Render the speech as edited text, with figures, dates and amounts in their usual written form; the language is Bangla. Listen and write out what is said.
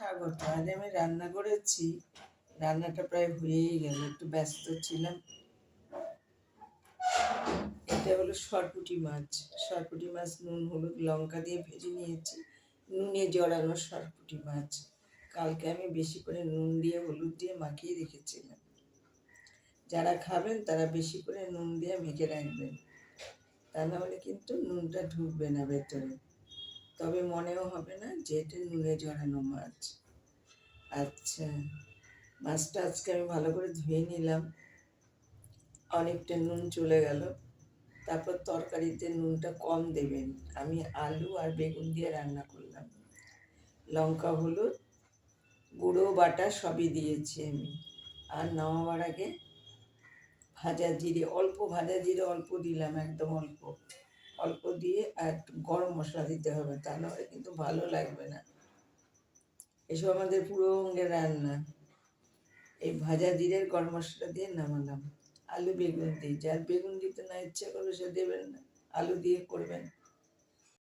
স্বাগত। আজ আমি রান্না করেছি, রান্নাটা প্রায় হয়েই গেল, একটু ব্যস্ত ছিলাম। এটা হলো সরপুঁটি মাছ। সরপুঁটি মাছ নুন হলুদ লঙ্কা দিয়ে ভেজে নিয়েছি, নুনে জড়ানো সরপুঁটি মাছ। কালকে আমি বেশি করে নুন দিয়ে হলুদ দিয়ে মাখিয়ে রেখেছিলাম। যারা খাবেন তারা বেশি করে নুন দিয়ে মেখে রাখবেন, তা নাহলে কিন্তু নুনটা ঢুকবে না ভেতরে, তবে মনেও হবে না যে এটা নুনে জড়ানো মাছ। আচ্ছা, মাছটা আজকে আমি ভালো করে ধুয়ে নিলাম, অনেকটা নুন চলে গেল। তারপর তরকারিতে নুনটা কম দেবেন। আমি আলু আর বেগুন দিয়ে রান্না করলাম। লঙ্কা হলুদ গুঁড়ো বাটা সবই দিয়েছি আমি। আর নামাবার আগে ভাজা জিরে অল্প দিলাম, একদম অল্প অল্প দিয়ে আর একটু গরম মশলা দিতে হবে, তা নাহলে কিন্তু ভালো লাগবে না। এসব আমাদের পুরো অঙ্গের রান্না। এই ভাজা জিরের গরম মশলা দিয়ে নামালাম। আলু বেগুন দিই, যার বেগুন দিতে না ইচ্ছা করবে সে দেবেন না, আলু দিয়ে করবেন।